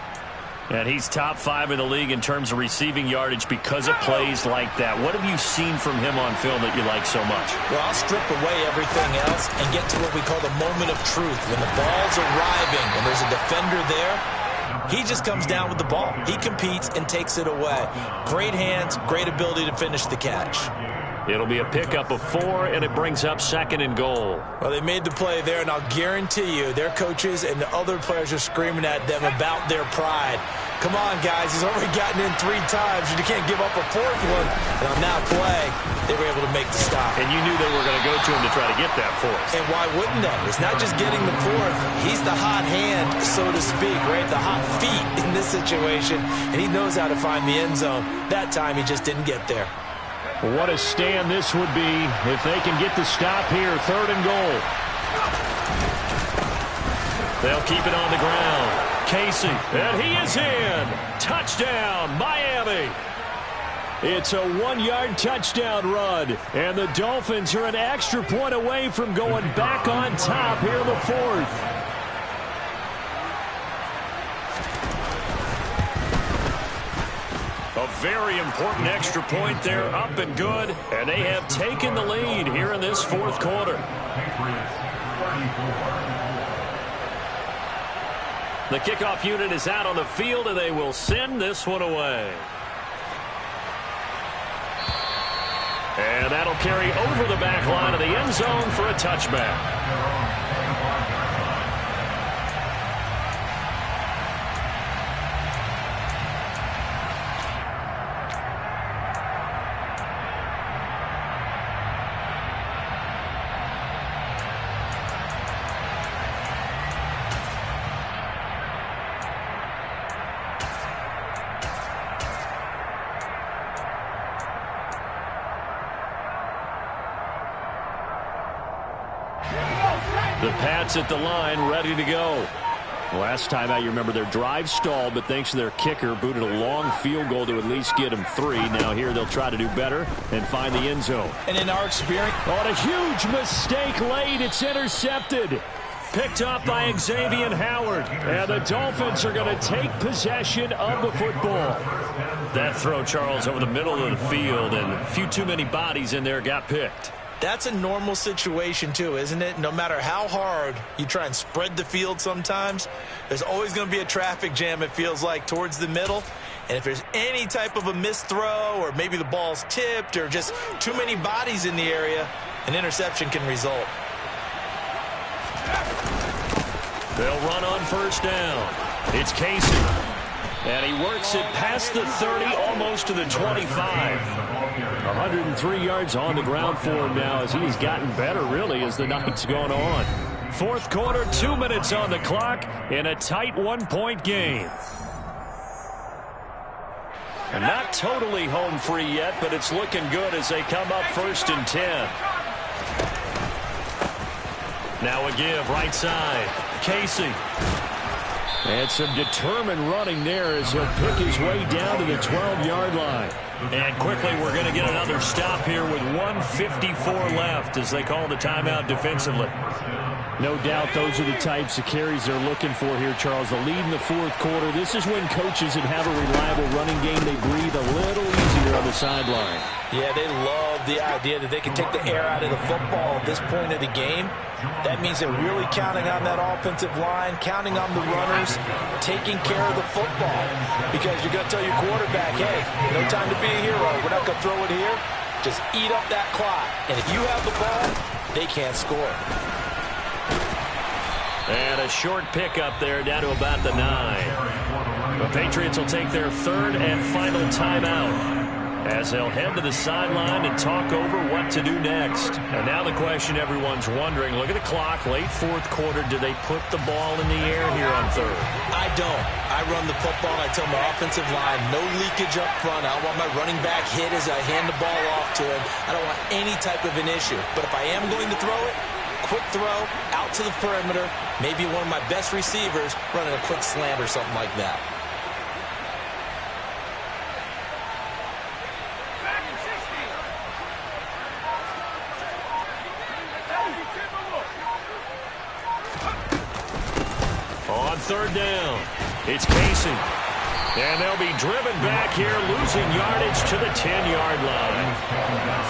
And he's top 5 in the league in terms of receiving yardage because of plays like that. What have you seen from him on film that you like so much? Well, I'll strip away everything else and get to what we call the moment of truth. When the ball's arriving and there's a defender there, he just comes down with the ball. He competes and takes it away. Great hands, great ability to finish the catch. It'll be a pickup of 4, and it brings up 2nd and goal. Well, they made the play there, and I'll guarantee you their coaches and the other players are screaming at them about their pride. Come on, guys. He's already gotten in 3 times. You can't give up a 4th one. And on that play, they were able to make the stop. And you knew they were going to go to him to try to get that 4th. And why wouldn't they? It's not just getting the 4th. He's the hot hand, so to speak, right? The hot feet in this situation. And he knows how to find the end zone. That time, he just didn't get there. What a stand this would be if they can get the stop here. 3rd and goal. They'll keep it on the ground. Casey, and he is in. Touchdown, Miami. It's a 1-yard touchdown run, and the Dolphins are an extra point away from going back on top here in the 4th. A very important extra point there, up and good, and they have taken the lead here in this 4th quarter. The kickoff unit is out on the field, and they will send this one away. And that'll carry over the back line of the end zone for a touchback. The Pats at the line, ready to go. Last time out, you remember their drive stalled, but thanks to their kicker, booted a long field goal to at least get them 3. Now here they'll try to do better and find the end zone. And in our experience, on a huge mistake late, it's intercepted. Picked up by Xavier Howard. And the Dolphins are going to take possession of the football. That throw, Charles, over the middle of the field, and a few too many bodies in there got picked. that's a normal situation too, isn't it? No matter how hard you try and spread the field sometimes, there's always going to be a traffic jam, it feels like, towards the middle. And if there's any type of a missed throw or maybe the ball's tipped or just too many bodies in the area, an interception can result. They'll run on first down. It's Casey. And he works it past the 30, almost to the 25. 103 yards on the ground for him now as he's gotten better, really, as the night's gone on. Fourth quarter, 2 minutes on the clock in a tight one-point game. And not totally home free yet, but it's looking good as they come up 1st and 10. Now a give, right side. Casey. And some determined running there as he'll pick his way down to the 12-yard line. And quickly we're going to get another stop here with 1:54 left as they call the timeout defensively. No doubt those are the types of carries they're looking for here, Charles. The lead in the fourth quarter. This is when coaches that have a reliable running game, they breathe a little easier on the sideline. Yeah, they love the idea that they can take the air out of the football at this point of the game. That means they're really counting on that offensive line, counting on the runners, taking care of the football. Because you're going to tell your quarterback, hey, no time to be a hero. We're not going to throw it here. Just eat up that clock. And if you have the ball, they can't score. And a short pickup there down to about the 9. The Patriots will take their third and final timeout as they'll head to the sideline and talk over what to do next. And now the question everyone's wondering, look at the clock, late fourth quarter, do they put the ball in the air here on third? I don't. I run the football and I tell my offensive line, no leakage up front. I don't want my running back hit as I hand the ball off to him. I don't want any type of an issue. But if I am going to throw it, quick throw, out to the perimeter, maybe one of my best receivers running a quick slant or something like that. On third down, it's Casey. And they'll be driven back here, losing yardage to the 10-yard line.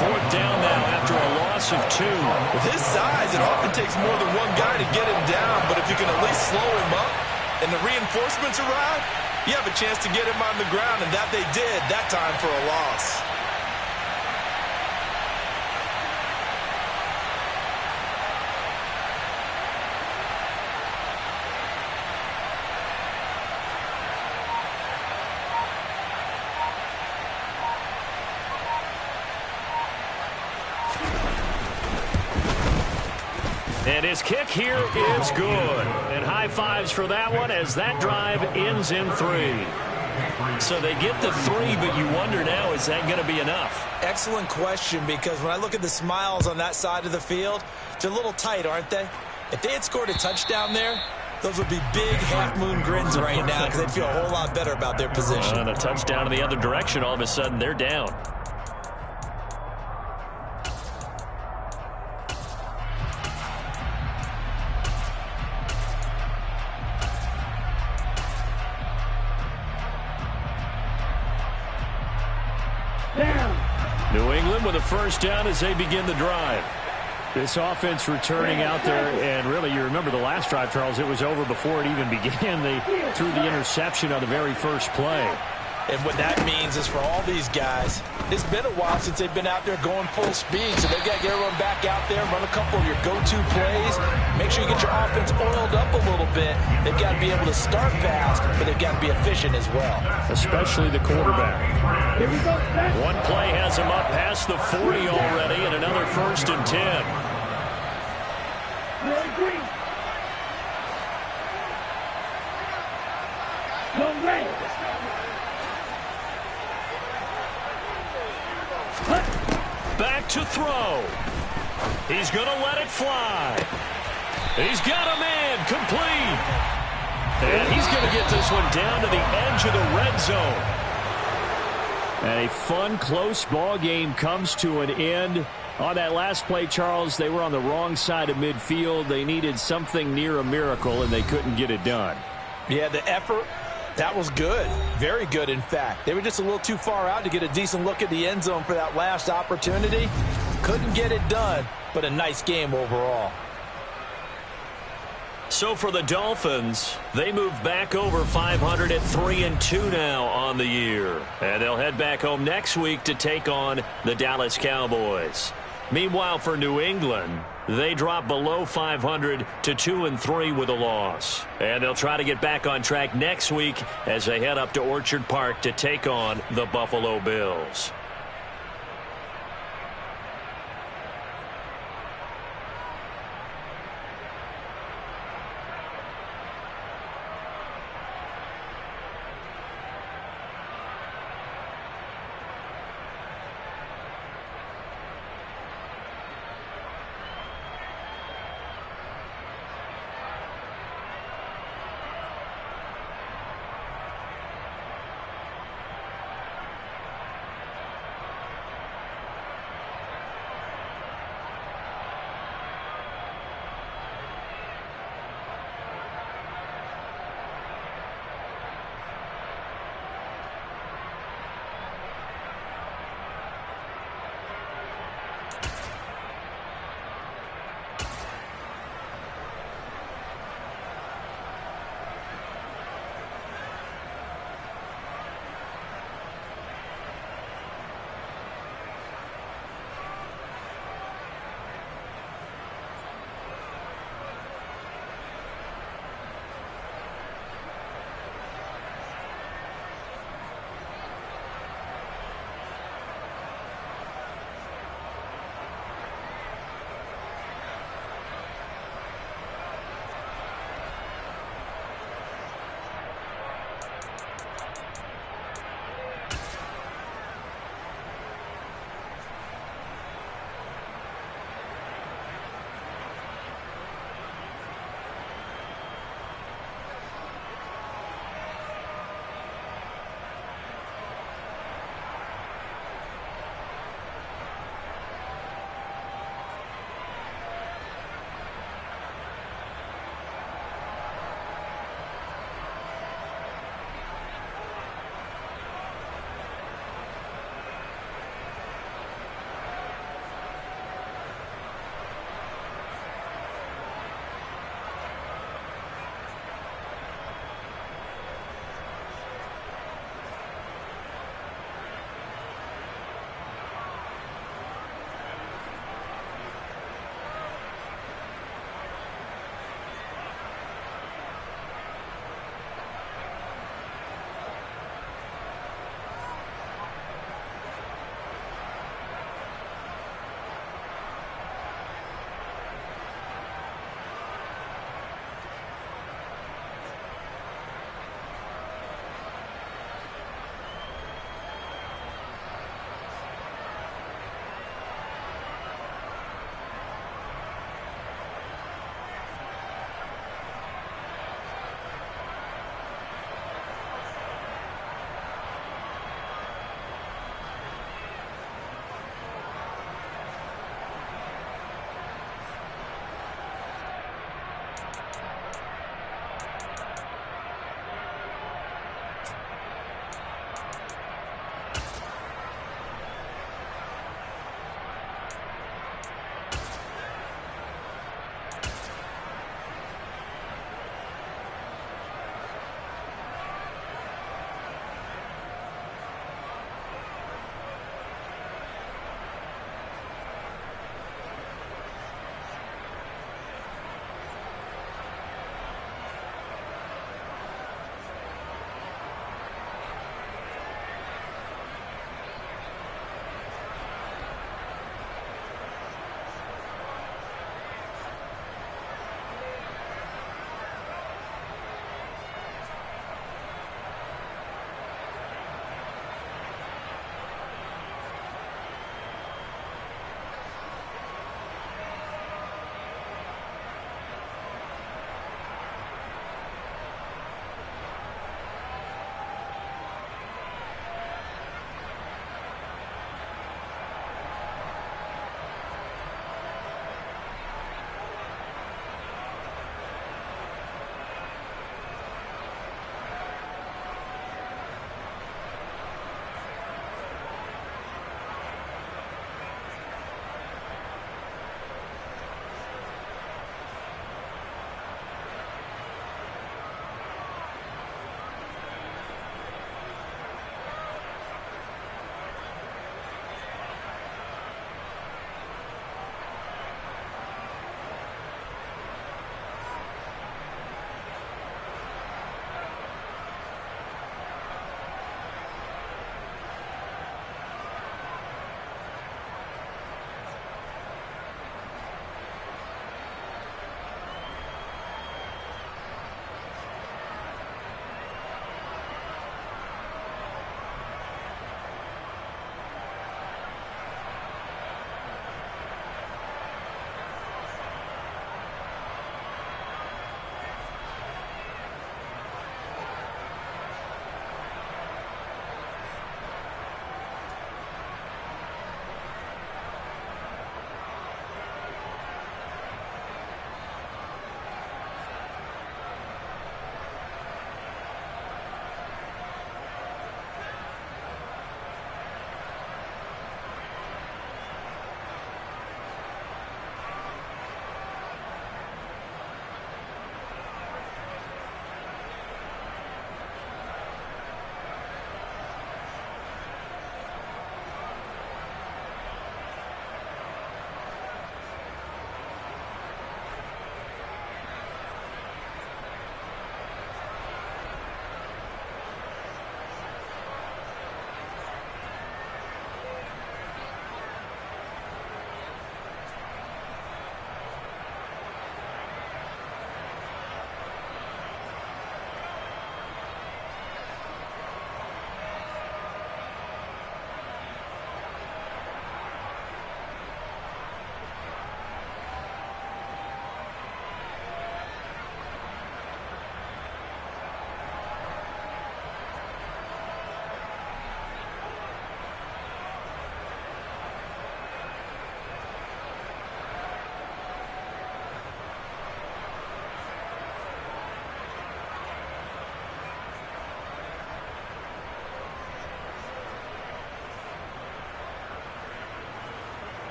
Fourth down now after a loss of 2. With his size, it often takes more than one guy to get him down, but if you can at least slow him up and the reinforcements arrive, you have a chance to get him on the ground, and that they did that time for a loss. And his kick here is good. And high fives for that one as that drive ends in 3. So they get the 3, but you wonder now, is that going to be enough? Excellent question, because when I look at the smiles on that side of the field, they're a little tight, aren't they? If they had scored a touchdown there, those would be big half-moon grins right now because they'd feel a whole lot better about their position. And a touchdown in the other direction, all of a sudden they're down. New England with a first down as they begin the drive. This offense returning out there, and really, you remember the last drive, Charles, it was over before it even began. They threw the interception on the very first play. And what that means is for all these guys, it's been a while since they've been out there going full speed, so they've got to get everyone back out there, run a couple of your go-to plays, make sure you get your offense oiled up a little bit. They've got to be able to start fast, but they've got to be efficient as well. Especially the quarterback. One play has him up past the 40 already, and another 1st and 10. Back to throw. He's going to let it fly. He's got a man, complete. And he's going to get this one down to the edge of the red zone. And a fun, close ball game comes to an end. On that last play, Charles, they were on the wrong side of midfield. They needed something near a miracle, and they couldn't get it done. Yeah, the effort, that was good. Very good, in fact. They were just a little too far out to get a decent look at the end zone for that last opportunity. Couldn't get it done, but a nice game overall. So for the Dolphins, they move back over 500 at 3-2 now on the year. And they'll head back home next week to take on the Dallas Cowboys. Meanwhile, for New England, they drop below 500 to 2-3 with a loss. And they'll try to get back on track next week as they head up to Orchard Park to take on the Buffalo Bills.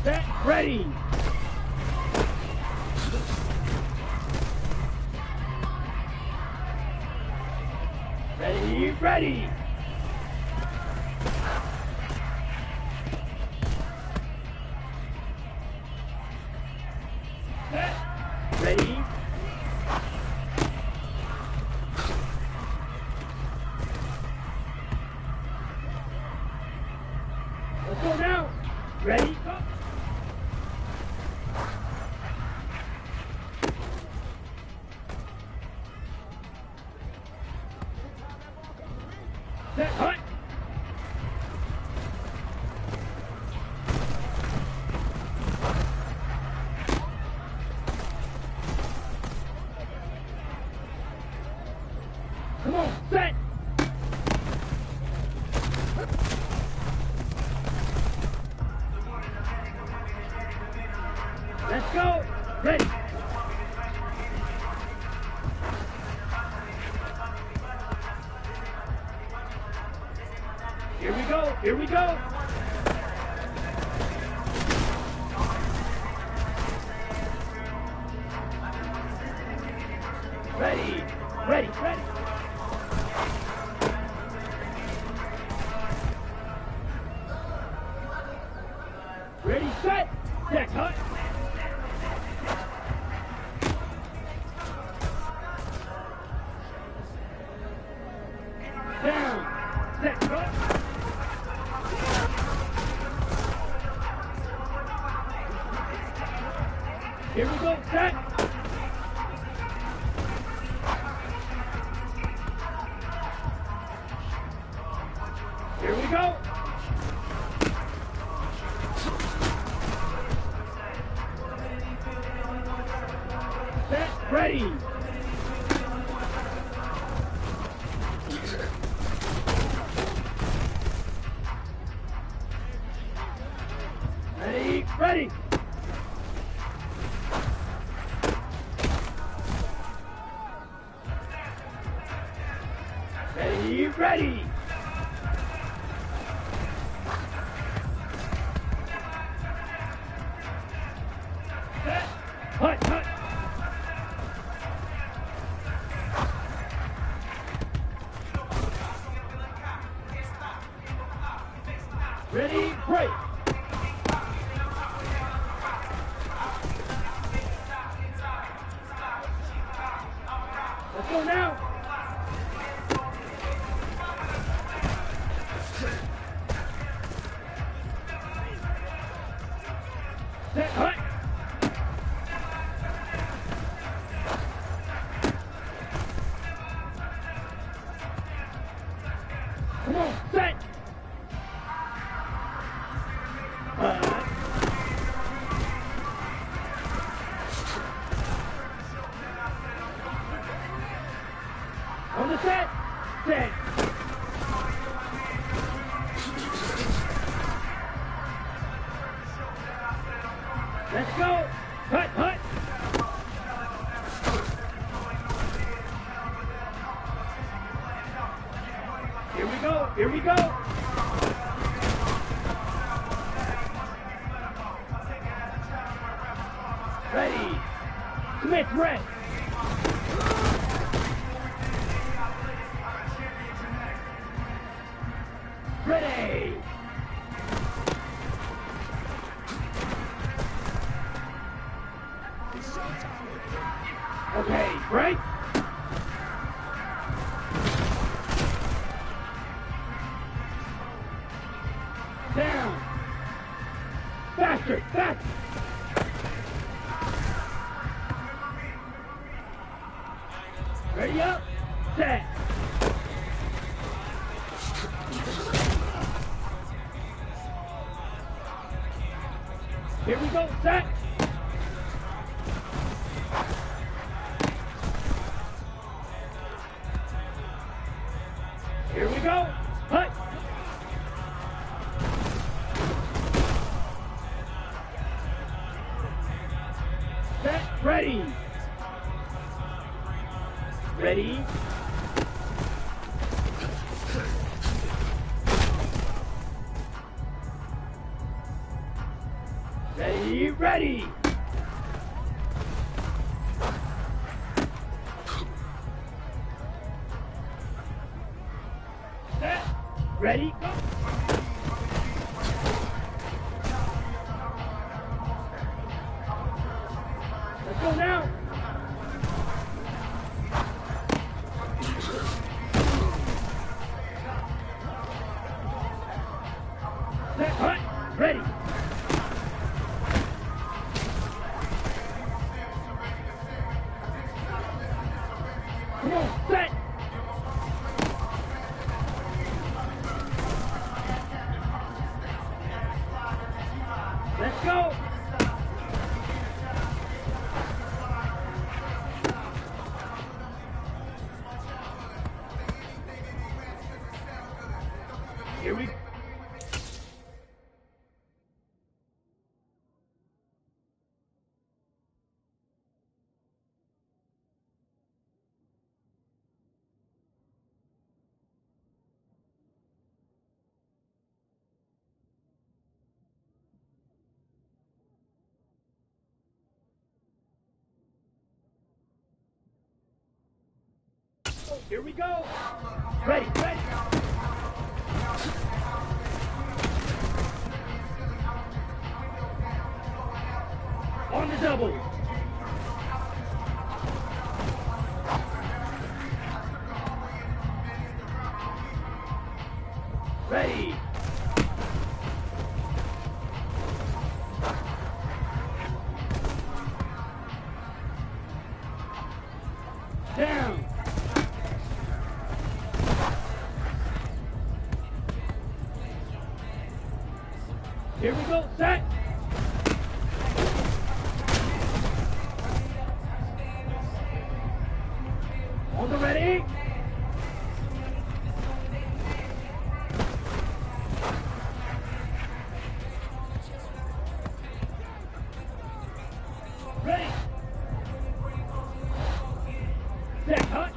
Set, ready. Ready, ready. Set, ready. Let's go now. Ready, go. Set, hut. Come on, set. Let's go. Ready. Here we go. Here we go. Ready. Ready. Ready. Ready, set. Set, hut. Down. Set, hut. Here we go, set. Here we go. Set, ready. Ready, ready. Ready, ready. Set, hut, hut. Ready, break. Let's go now. Set, hut. Come on, set. On the set. Set. Let's go. Hut, hut. Here we go. Here we go. Ready. Smith, red. Ready. Okay, break. Down. Faster, faster. Ready up, set. Here we go, set. Here we go, hut. Set, ready. Ready. Ready, ready. Set, ready, go. Let's go now. Set, hut, ready. Come on, set. Let's go. Here we go. Here we go. Ready, ready. On the double. Ready. Down. Here we go, set. On the ready. Ready. Set, hut.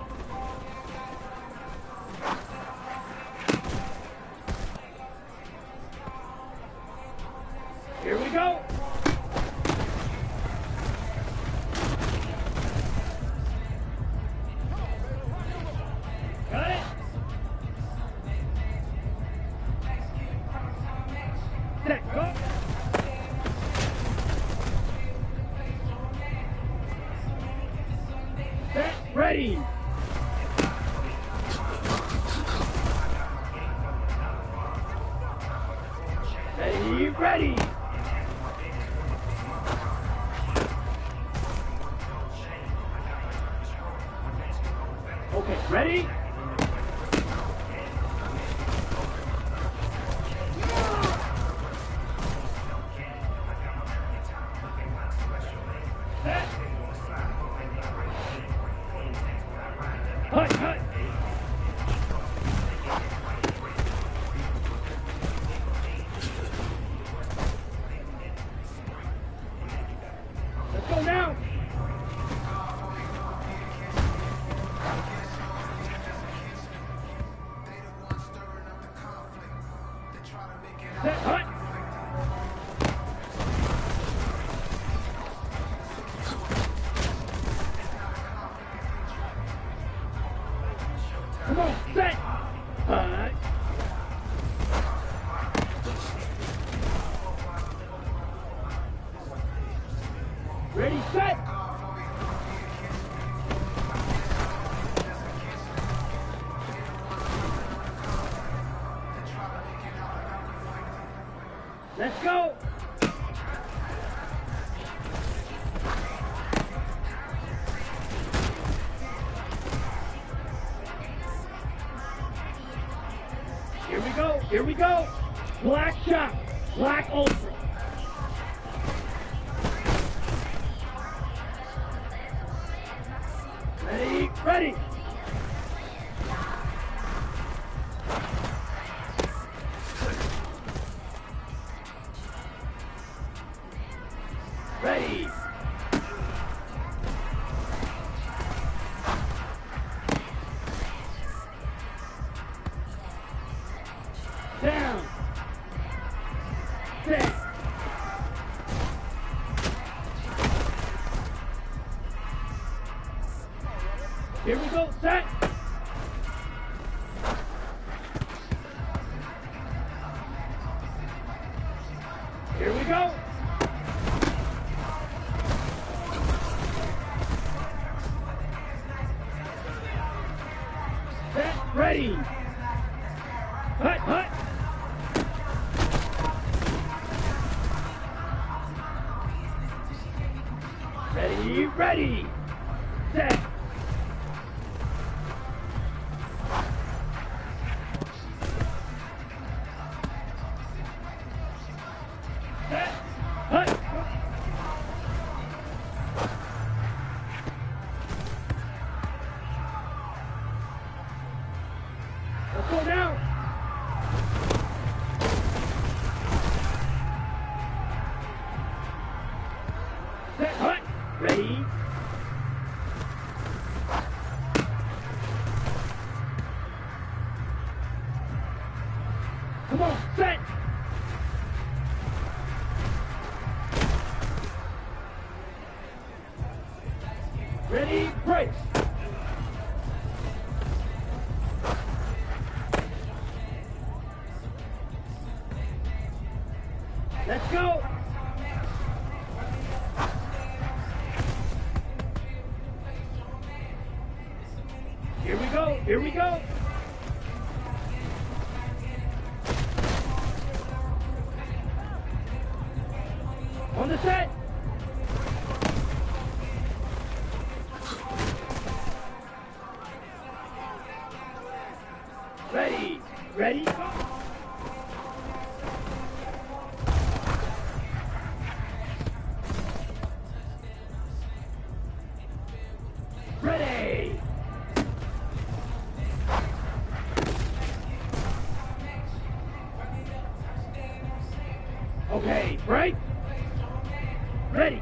Here we go. Got it. Set, go. Set, ready. Ready, ready. Okay, ready? Set. Hut, hut. Let's go now. Set, hut. Come on, set. Hut. Ready, set. Let's go. Here we go. Here we go. Black shot. Black ultra. Ready, ready. Ready. Down. Set. Here we go. Set, ready. Hut, hut. Ready, ready. Set. Set. Hut. Let's go now. Set, hut. Ready. Come on, set. Ready, break. Let's go. Here we go, here we go. On the set. Ready, ready, go. Ready. Okay, break. Ready.